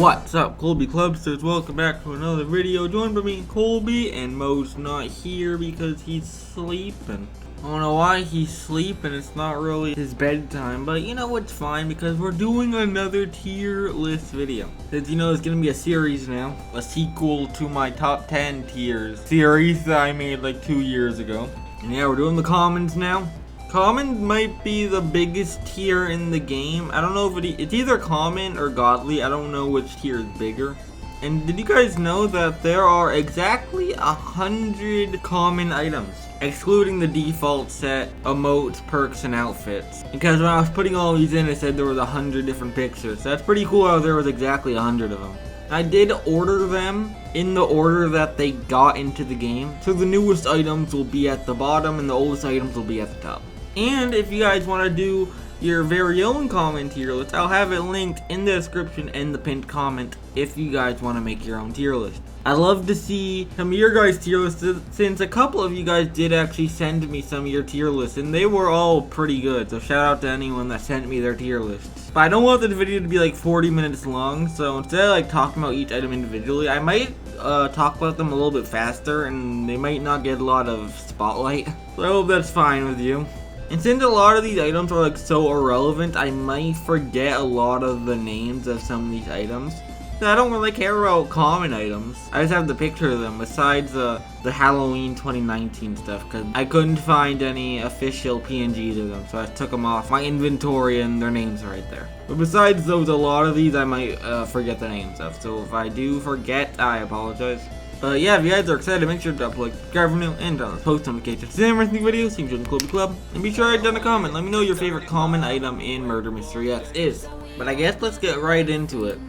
What's up, Colbe Clubsters? Welcome back to another video. Joined by me, Colbe, and Mo's not here because he's sleeping. I don't know why he's sleeping. It's not really his bedtime, but you know it's fine because we're doing another tier list video. Since you know it's gonna be a series now, a sequel to my top 10 tiers series that I made like 2 years ago. And yeah, we're doing the commons now. Common might be the biggest tier in the game. I don't know if it's either common or godly. I don't know which tier is bigger. And did you guys know that there are exactly 100 common items, excluding the default set, emotes, perks, and outfits? Because when I was putting all these in, it said there was 100 different pictures. So that's pretty cool how there was exactly 100 of them. I did order them in the order that they got into the game. So the newest items will be at the bottom and the oldest items will be at the top. And if you guys want to do your very own common tier list, I'll have it linked in the description and the pinned comment if you guys want to make your own tier list. I'd love to see some of your guys' tier lists, since a couple of you guys did actually send me some of your tier lists, and they were all pretty good, so shout out to anyone that sent me their tier lists. But I don't want the video to be like 40 minutes long, so instead of like talking about each item individually, I might talk about them a little bit faster, and they might not get a lot of spotlight. So I hope that's fine with you. And since a lot of these items are like so irrelevant, I might forget a lot of the names of some of these items. So I don't really care about common items. I just have the picture of them besides the Halloween 2019 stuff, because I couldn't find any official PNGs of them, so I took them off my inventory and their names are right there. But besides those, a lot of these I might forget the names of, so if I do forget, I apologize. But yeah, if you guys are excited, make sure to drop a like, subscribe for new, and turn on the post notifications. See you in the videos, see you in the Colbe Club, and be sure to write down a comment. Let me know your favorite common item in Murder Mystery X is. But I guess let's get right into it.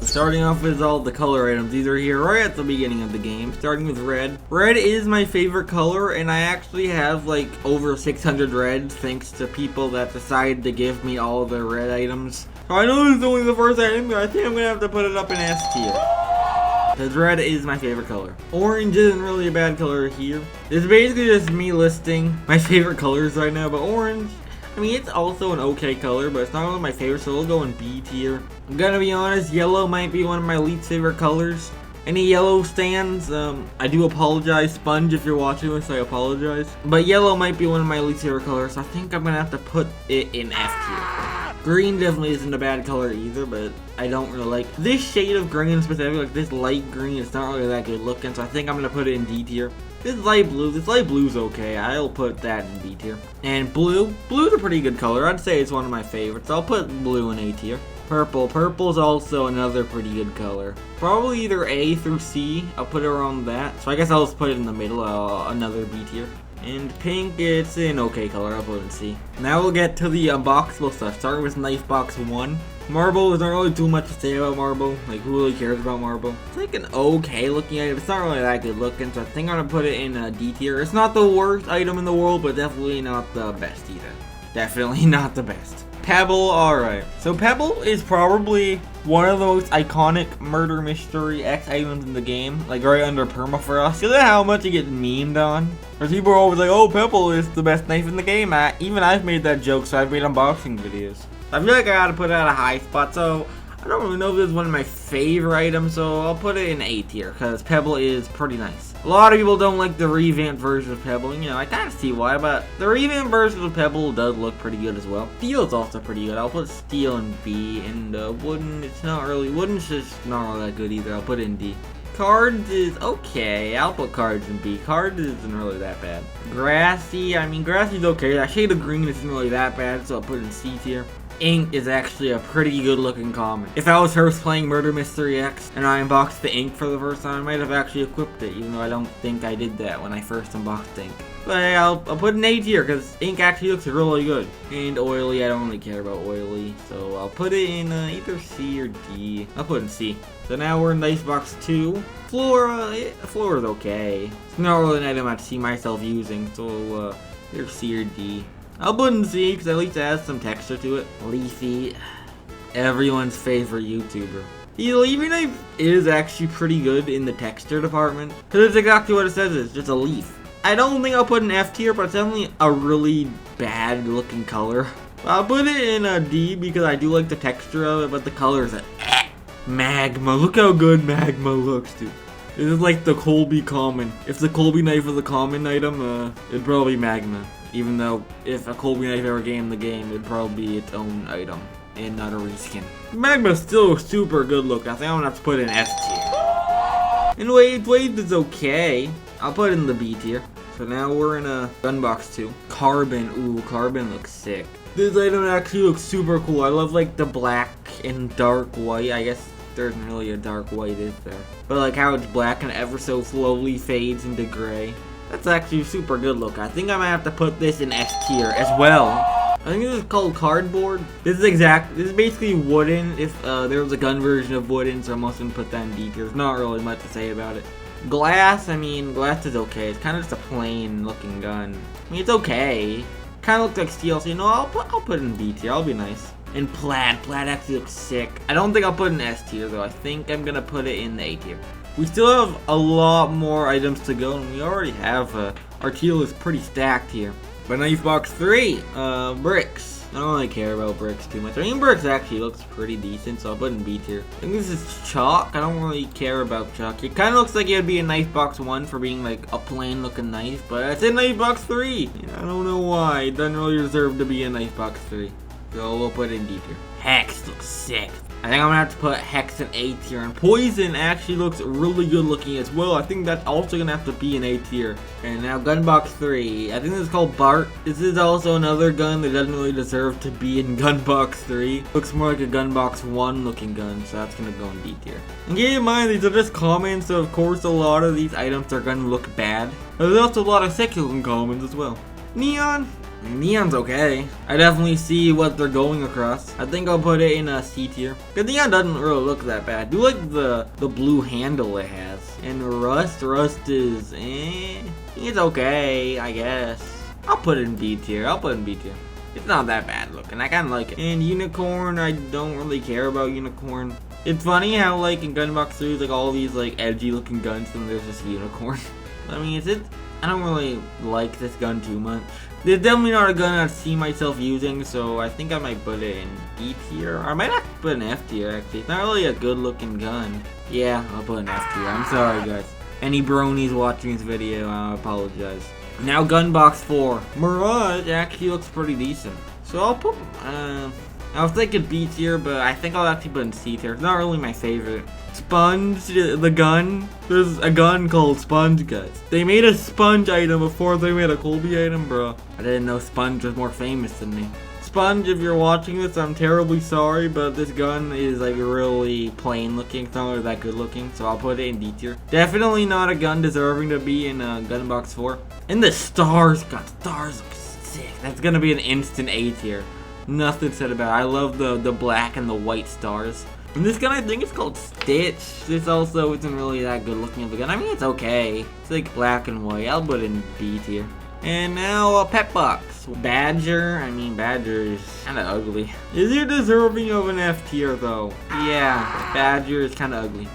Starting off with all the color items. These are here right at the beginning of the game, starting with red. Red is my favorite color, and I actually have like over 600 reds thanks to people that decided to give me all their red items. So I know this is only the first item, but I think I'm gonna have to put it up in S tier, because red is my favorite color. Orange isn't really a bad color here. It's basically just me listing my favorite colors right now, but orange, I mean, it's also an okay color, but it's not really my favorite, so we'll go in B tier. I'm gonna be honest, yellow might be one of my least favorite colors. Any yellow stands, I do apologize, Sponge, if you're watching this, I apologize. But yellow might be one of my least favorite colors, so I think I'm gonna have to put it in F tier. Green definitely isn't a bad color either, but I don't really like this shade of green specifically, like this light green. It's not really that good looking, so I think I'm gonna put it in D tier. This light blue's okay. I'll put that in B tier. And blue's a pretty good color. I'd say it's one of my favorites. I'll put blue in A tier. Purple's also another pretty good color. Probably either A through C. I'll put it around that. So I guess I'll just put it in the middle, another B tier. And pink, it's an okay color. I'll put it in C. Now we'll get to the unboxable stuff, starting with Knife Box 1. Marble, there's not really too much to say about Marble. Like, who really cares about Marble? It's like an okay looking item. It's not really that good looking, so I think I'm gonna put it in D tier. It's not the worst item in the world, but definitely not the best either. Definitely not the best. Pebble, alright. So Pebble is probably one of the most iconic Murder Mystery X items in the game, like right under Permafrost. Look at how much it gets memed on. Or people are always like, oh, Pebble is the best knife in the game. Even I've made that joke, so I've made unboxing videos. I feel like I gotta put it at a high spot, so I don't really know if this is one of my favorite items, so I'll put it in A tier, because Pebble is pretty nice. A lot of people don't like the revamped version of Pebble, and, you know, I kind of see why, but the revamped version of Pebble does look pretty good as well. Steel is also pretty good. I'll put steel in B, and wooden's just not really that good either. I'll put it in D. Cards is okay. I'll put cards in B. Cards isn't really that bad. Grassy's okay. That shade of green isn't really that bad, so I'll put it in C tier. Ink is actually a pretty good looking common. If I was first playing Murder Mystery X and I unboxed the ink for the first time, I might have actually equipped it, even though I don't think I did that when I first unboxed ink. But I'll put an A tier, because ink actually looks really good. And oily, I don't really care about oily, so I'll put it in either C or D. I'll put it in C. So now we're in Knife Box 2. Flora is okay. It's not really an item I'd see myself using, so either C or D. I'll put in C, because at least it has some texture to it. Leafy, everyone's favorite YouTuber. The Leafy knife is actually pretty good in the texture department, because it's exactly what it says, it's just a leaf. I don't think I'll put an F tier, but it's definitely a really bad looking color. I'll put it in a D because I do like the texture of it, but the color is magma. Look how good magma looks, dude. This is like the Colbe common. If the Colbe knife was a common item, it'd probably be magma. Even though if a Colbe knife ever came in the game, it'd probably be its own item and not a reskin. Magma's still super good look. I think I'm gonna have to put it in S tier. And Wade is okay. I'll put it in the B tier. So now we're in a Gunbox 2. Carbon. Ooh, Carbon looks sick. This item actually looks super cool. I love like the black and dark white. I guess there isn't really a dark white, is there? But like how it's black and ever so slowly fades into gray. That's actually super good look. I think I might have to put this in S tier as well. I think this is called cardboard. This is basically wooden. If there was a gun version of wooden, so I'm also gonna put that in D tier. There's not really much to say about it. Glass, I mean, glass is okay. It's kind of just a plain looking gun. I mean, it's okay. Kind of looks like steel, so you know, I'll put it in B tier. I'll be nice. And plaid actually looks sick. I don't think I'll put it in S tier though. I think I'm gonna put it in the A tier. We still have a lot more items to go, and we already have our tier is pretty stacked here. But Knife Box 3, bricks. I don't really care about bricks too much. I mean, bricks actually looks pretty decent, so I'll put it in B tier. I think this is chalk. I don't really care about chalk. It kind of looks like it would be a Knife Box 1 for being like a plain looking knife, but it's in Knife Box 3. I don't know why. It doesn't really deserve to be a Knife Box 3. So we'll put it in D tier. Hex looks sick. I think I'm gonna have to put Hex in A tier, and Poison actually looks really good looking as well. I think that's also gonna have to be in A tier. And now Gunbox 3. I think this is called Bart. This is also another gun that doesn't really deserve to be in Gunbox 3. Looks more like a Gunbox 1 looking gun, so that's gonna go in D tier. And keep in mind, these are just comments, so of course a lot of these items are gonna look bad. But there's also a lot of sick looking comments as well. Neon. Neon's okay. I definitely see what they're going across. I think I'll put it in a C tier. Because Neon doesn't really look that bad. I do like the blue handle it has. And Rust is it's okay, I guess. I'll put it in B tier. It's not that bad looking. I kinda like it. And Unicorn, I don't really care about Unicorn. It's funny how like in Gunbox 3 like all these like edgy looking guns and there's this Unicorn. I mean, I don't really like this gun too much. It's definitely not a gun I'd see myself using, so I think I might put it in D tier. Or I might have to put it in F tier, actually. It's not really a good looking gun. Yeah, I'll put it in F tier. I'm sorry, guys. Any bronies watching this video, I apologize. Now Gunbox 4. Mirage actually looks pretty decent. So I'll put, I was thinking B tier, but I think I'll actually put in C tier. It's not really my favorite. Sponge, the gun. There's a gun called Sponge, guys. They made a Sponge item before they made a Colbe item, bro. I didn't know Sponge was more famous than me. Sponge, if you're watching this, I'm terribly sorry, but this gun is like really plain looking. It's not really that good looking, so I'll put it in D tier. Definitely not a gun deserving to be in Gunbox 4. And the stars, God, stars look sick. That's gonna be an instant A tier. Nothing said about it. I love the black and the white stars. And this gun, I think it's called Stitch. This also isn't really that good looking of a gun. I mean, it's okay. It's like black and white. I'll put it in B tier. And now a pet box. Badger. I mean, Badger is kind of ugly. Is it deserving of an F tier though? Yeah, Badger is kind of ugly.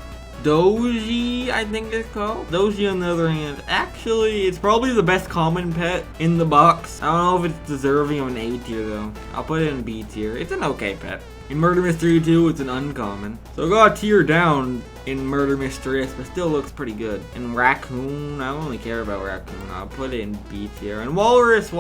Doji, I think it's called. Doji, on the other hand, actually, it's probably the best common pet in the box. I don't know if it's deserving of an A tier though. I'll put it in B tier. It's an okay pet. In Murder Mystery 2, it's an uncommon. So I got a tier down in Murder Mystery, but still looks pretty good. And Raccoon, I don't really care about Raccoon. I'll put it in B tier. And Walrus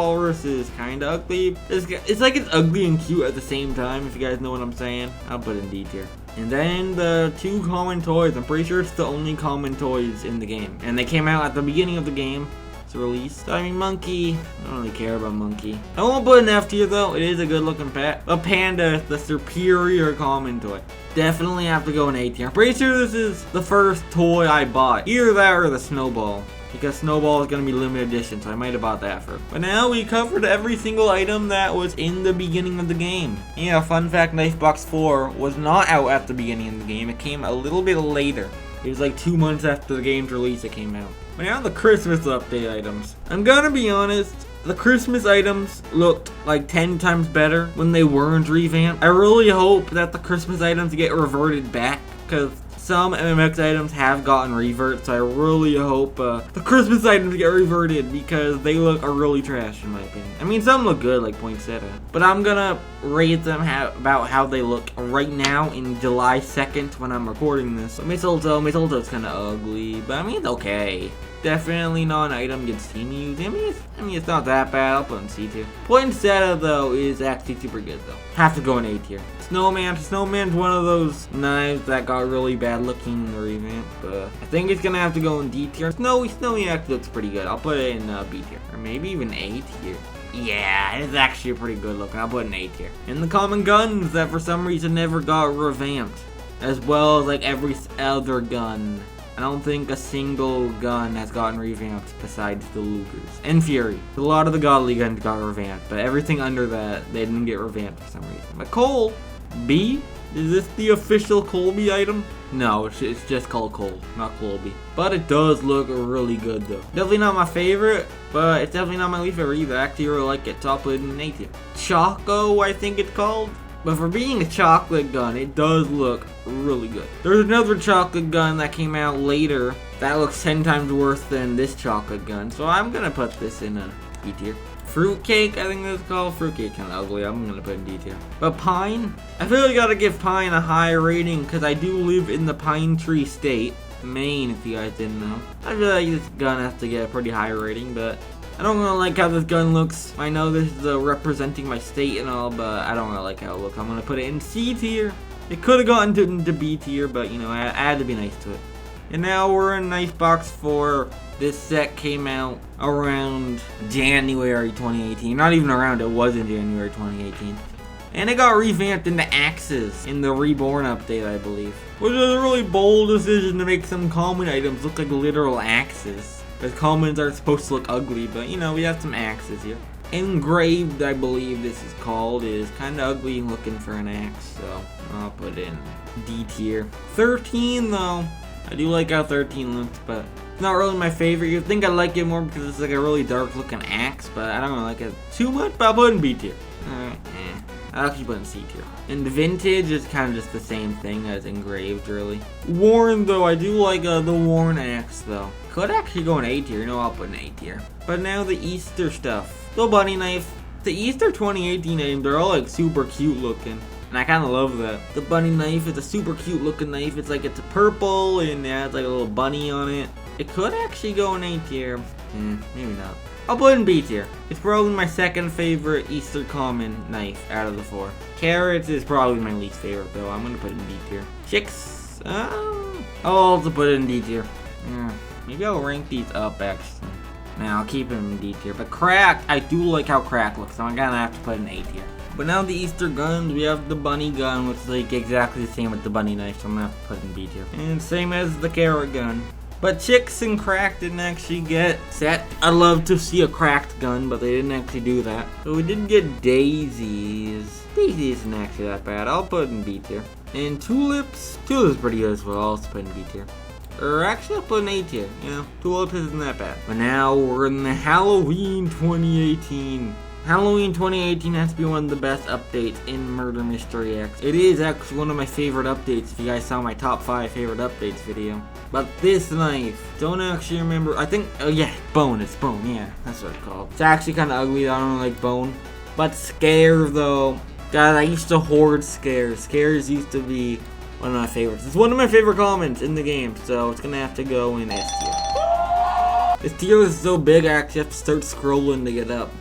is kind of ugly. It's like it's ugly and cute at the same time, if you guys know what I'm saying. I'll put it in D tier. And then the two common toys. I'm pretty sure it's the only common toys in the game. And they came out at the beginning of the game. It's released. I mean, Monkey. I don't really care about Monkey. I won't put an F tier though. It is a good looking pet. A Panda, the superior common toy. Definitely have to go in A tier. I'm pretty sure this is the first toy I bought. Either that or the Snowball. Because Snowball is going to be limited edition, so I might have bought that first. But now we covered every single item that was in the beginning of the game. Yeah, fun fact, Knife Box 4 was not out at the beginning of the game. It came a little bit later. It was like 2 months after the game's release it came out. But now the Christmas update items. I'm gonna be honest, the Christmas items looked like 10 times better when they weren't revamped. I really hope that the Christmas items get reverted back, because some MMX items have gotten reverts, so I really hope the Christmas items get reverted because they look really trash in my opinion. I mean, some look good like poinsettia, but I'm gonna rate them about how they look right now in July 2nd when I'm recording this. So mistletoe's kind of ugly, but I mean, it's okay. Definitely not an item you'd see me use. I mean, it's not that bad. I'll put in C tier. Poinsettia though is actually super good though. Have to go in A tier. Snowman's one of those knives that got really bad looking in the revamp, but I think it's gonna have to go in D tier. Snowy actually looks pretty good. I'll put it in B tier, or maybe even A tier. Yeah, it's actually pretty good looking. I'll put it in A tier. And the common guns that for some reason never got revamped, as well as like every other gun. I don't think a single gun has gotten revamped besides the Lugers and Fury. A lot of the godly guns got revamped, but everything under that, they didn't get revamped for some reason. But Cole, B? Is this the official Colbe item? No, it's just called Cole, not Colbe. But it does look really good though. Definitely not my favorite, but it's definitely not my least favorite either. I actually really like it, so I'll put it in A tier. Choco, I think it's called. But for being a chocolate gun, it does look really good. There's another chocolate gun that came out later that looks 10 times worse than this chocolate gun. So I'm gonna put this in a D tier. Fruitcake, I think that's called. Fruitcake kind of ugly. I'm gonna put in D tier. But Pine, I feel like I gotta give Pine a high rating because I do live in the Pine Tree State, Maine, if you guys didn't know. I feel like this gun has to get a pretty high rating, but I don't really like how this gun looks. I know this is representing my state and all, but I don't really like how it looks. I'm gonna put it in C tier. It could have gotten into B tier, but you know, I had to be nice to it. And now we're in nice box 4. This set came out around January 2018. Not even around, it was in January 2018. And it got revamped into axes in the Reborn update, I believe. Which was a really bold decision to make some common items look like literal axes. Because commons aren't supposed to look ugly, but you know, we have some axes here. Engraved, I believe this is called, is kind of ugly looking for an axe, so I'll put it in D tier. 13 though, I do like how 13 looks, but it's not really my favorite. You'd think I like it more because it's like a really dark looking axe, but I don't really like it too much, but I'll put it in B tier. Alright, I'll actually put in C tier. And vintage is kind of just the same thing as engraved, really. Worn though, I do like the worn axe though. Could actually go in A tier, you know, I'll put in A tier. But now the Easter stuff. The bunny knife. The Easter 2018 items, they're all like super cute looking. And I kind of love that. The bunny knife is a super cute looking knife. It's like it's a purple and it has like a little bunny on it. It could actually go in A tier. Maybe not. I'll put it in B tier. It's probably my second favorite Easter common knife out of the 4. Carrots is probably my least favorite though. I'm gonna put it in B tier. Chicks, I'll also put it in D tier. Maybe I'll rank these up actually. Now I'll keep them in D tier. But Crack, I do like how Crack looks, so I'm gonna have to put it in A tier. But now the Easter guns, we have the bunny gun, which is like exactly the same with the bunny knife, so I'm gonna have to put it in B tier. And same as the carrot gun. But Chicks and Crack didn't actually get set. I'd love to see a cracked gun, but they didn't actually do that. So we did get Daisies. Daisy isn't actually that bad. I'll put it in B tier. And Tulips. Tulips is pretty good as well. I'll also put it in B tier. Or actually, I'll put in A tier. You know, Tulips isn't that bad. But now we're in the Halloween 2018. Halloween 2018 has to be one of the best updates in Murder Mystery X. It is actually one of my favorite updates if you guys saw my top 5 favorite updates video. But this knife, don't actually remember, I think, oh yeah, Bone, it's Bone, yeah, that's what it's called. It's actually kind of ugly, I don't like Bone. But Scare though, guys, I used to hoard Scares. Scares used to be one of my favorites. It's one of my favorite comments in the game, so it's gonna have to go in S tier. This tier is so big, I actually have to start scrolling to get up.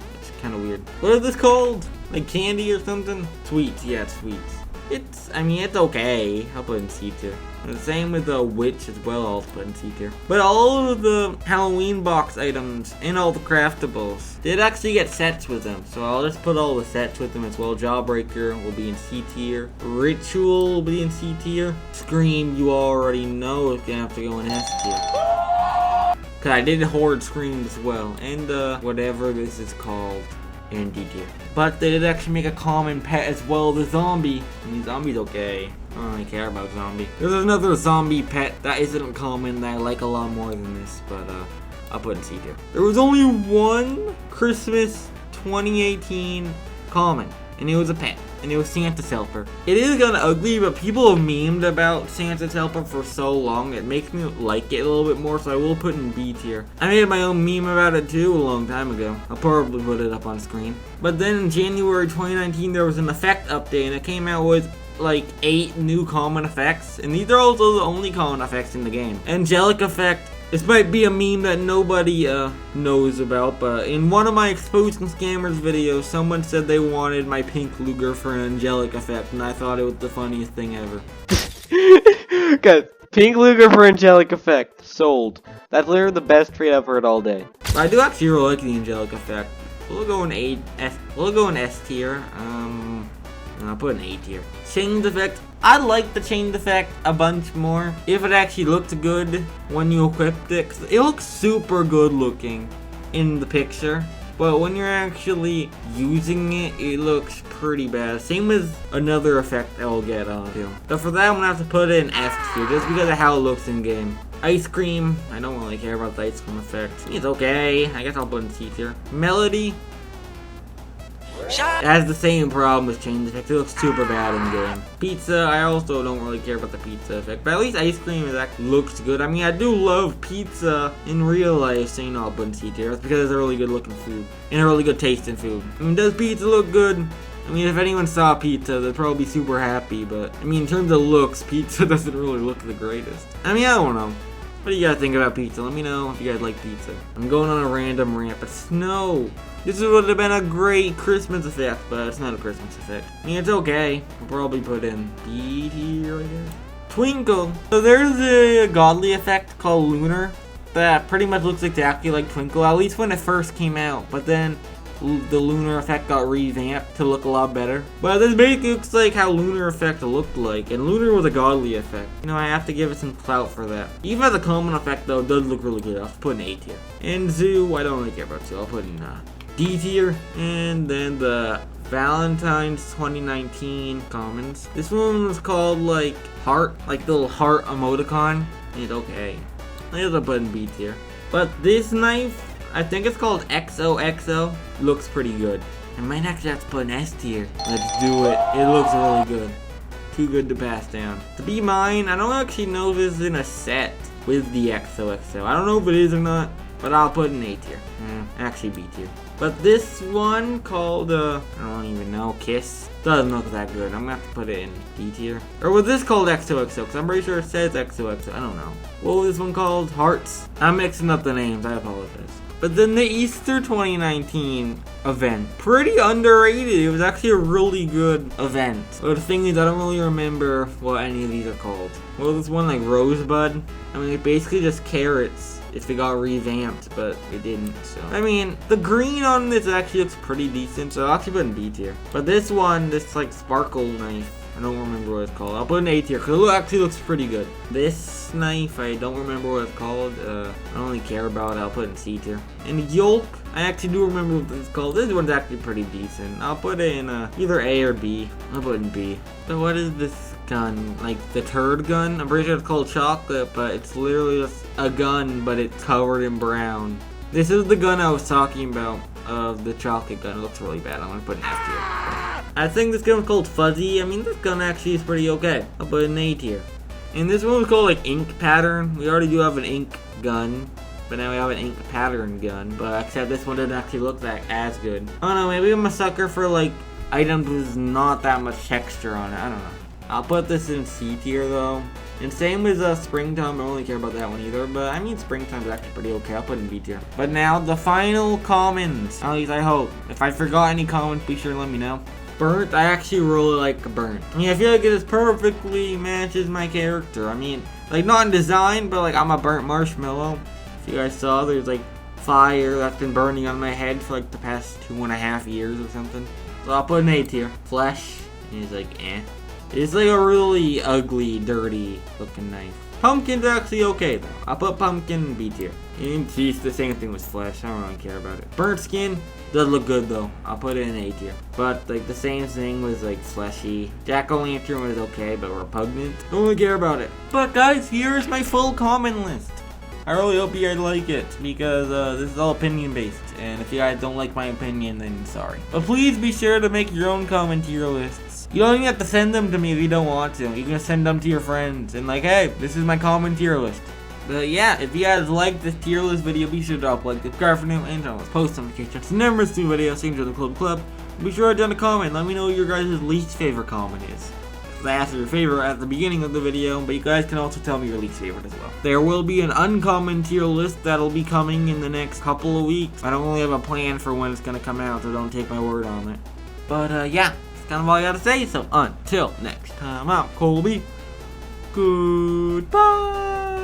Kind of weird. What is this called? Like candy or something? Sweets, yeah, it's sweets. I mean, it's okay. I'll put in C tier. And the same with the witch as well, I'll put in C tier. But all of the Halloween box items and all the craftables did actually get sets with them. So I'll just put all the sets with them as well. Jawbreaker will be in C tier. Ritual will be in C tier. Scream, you already know, is gonna have to go in S tier. Cause I did hoard Scream as well. And whatever this is called in D tier. But they did actually make a common pet as well, the zombie. I mean, zombie's okay. I don't really care about zombie. There's another zombie pet that isn't common that I like a lot more than this, but I'll put in C tier. There was only one Christmas 2018 common, and it was a pet. and it was Santa's helper. It is kind of ugly, but people have memed about Santa's helper for so long, it makes me like it a little bit more, so I will put in B tier. I made my own meme about it too a long time ago. I'll probably put it up on screen. But then in January 2019, there was an effect update, and it came out with like 8 new common effects, and these are also the only common effects in the game. Angelic effect. This might be a meme that nobody knows about, but in one of my Exposing Scammers videos, someone said they wanted my pink Luger for an angelic effect, and I thought it was the funniest thing ever. Guys, pink Luger for angelic effect. Sold. That's literally the best trade I've heard all day. But I do actually really like the angelic effect. We'll go in S tier. I'll put an A tier. Chained effect. I like the chained effect a bunch more if it actually looked good when you equipped it. 'Cause it looks super good looking in the picture, but when you're actually using it, it looks pretty bad. Same as another effect I'll get on too. But for that, I'm gonna have to put it in F tier just because of how it looks in game. Ice cream. I don't really care about the ice cream effect. It's okay. I guess I'll put in C tier. Melody. It has the same problem with chain effect. It looks super bad in the game. Pizza, I also don't really care about the pizza effect, but at least ice cream actually looks good. I mean, I do love pizza in real life, so you know I'll put in C tier. That's because it's a really good looking food and a really good tasting food. I mean, does pizza look good? I mean, if anyone saw pizza, they'd probably be super happy, but I mean, in terms of looks, pizza doesn't really look the greatest. I mean, I don't know. What do you guys think about pizza? Let me know if you guys like pizza. I'm going on a random rant, but snow. This would have been a great Christmas effect, but it's not a Christmas effect. I mean, it's okay. I'll probably put in B tier, I guess. Twinkle. So there's a godly effect called Lunar that pretty much looks exactly like Twinkle, at least when it first came out. But then the Lunar effect got revamped to look a lot better. But this basically looks like how Lunar effect looked like, and Lunar was a godly effect. You know, I have to give it some clout for that. Even as a common effect though, it does look really good. I'll put an A tier. And Zoo, I don't really care about Zoo. I'll put in D tier. And then the Valentine's 2019 commons. This one was called like heart, like the little heart emoticon. It's okay. I guess I'll put in B tier. But this knife, I think it's called XOXO. Looks pretty good. I might actually have to put an S tier. Let's do it. It looks really good. Too good to pass down. To be mine, I don't actually know if this is in a set with the XOXO. I don't know if it is or not, but I'll put an A tier. Actually B tier. But this one called, I don't even know, Kiss, doesn't look that good. I'm gonna have to put it in D tier. Or was this called XOXO? Because I'm pretty sure it says XOXO. I don't know. What was this one called? Hearts? I'm mixing up the names. I apologize. But then the Easter 2019 event, pretty underrated. It was actually a really good event. But the thing is, I don't really remember what any of these are called. Well, this one like Rosebud. I mean, it's basically just carrots if it got revamped, but it didn't. So I mean, the green on this actually looks pretty decent, so I'll actually put in B tier. But this one, this like sparkle knife, I don't remember what it's called. I'll put an A tier because it actually looks pretty good. This knife, I don't remember what it's called. I don't really care about it. I'll put in C tier. And Yolk, I actually do remember what it's called. This one's actually pretty decent. I'll put it in either A or B. I'll put in B. So what is this gun? Like the turd gun? I'm pretty sure it's called chocolate, but it's literally just a gun, but it's covered in brown. This is the gun I was talking about, the chocolate gun. It looks really bad. I'm gonna put an F tier. I think this gun was called Fuzzy. I mean, this gun actually is pretty okay. I'll put an A tier. And this one was called like Ink Pattern. We already do have an ink gun, but now we have an ink pattern gun. But except this one doesn't actually look that as good. I don't know, maybe I'm a sucker for like items with not that much texture on it. I don't know. I'll put this in C tier though. And same with Springtime. I don't really care about that one either. But I mean, Springtime's actually pretty okay. I'll put it in B tier. But now the final commons. At least I hope. If I forgot any comments, be sure to let me know. Burnt, I actually really like Burnt. I mean, I feel like it just perfectly matches my character. I mean, like not in design, but like I'm a burnt marshmallow. If you guys saw, there's like fire that's been burning on my head for like the past 2.5 years or something. So I'll put an A tier. Flesh is like eh. It's like a really ugly, dirty looking knife. Pumpkin's actually okay though. I'll put pumpkin in B tier. And it's the same thing with flesh. I don't really care about it. Burnt skin does look good though. I'll put it in A tier. But like the same thing was like fleshy. Jack-o'-lantern was okay, but repugnant. Don't really care about it. But guys, here's my full comment list. I really hope you guys like it because this is all opinion based. And if you guys don't like my opinion, then sorry. But please be sure to make your own comment tier lists. You don't even have to send them to me if you don't want to. You can send them to your friends and like, hey, this is my common tier list. But yeah, if you guys like this tier list video, be sure to drop a like, subscribe for new and turn on post notifications. Never miss new videos. Same to the club. Be sure to write down a comment. Let me know what your guys' least favorite comment is. I asked your favorite at the beginning of the video, but you guys can also tell me your least favorite as well. There will be an uncommon tier list that'll be coming in the next couple of weeks. I don't really have a plan for when it's gonna come out, so don't take my word on it. But yeah, that's kind of all I gotta say. So until next time, I'm Colbe. Goodbye.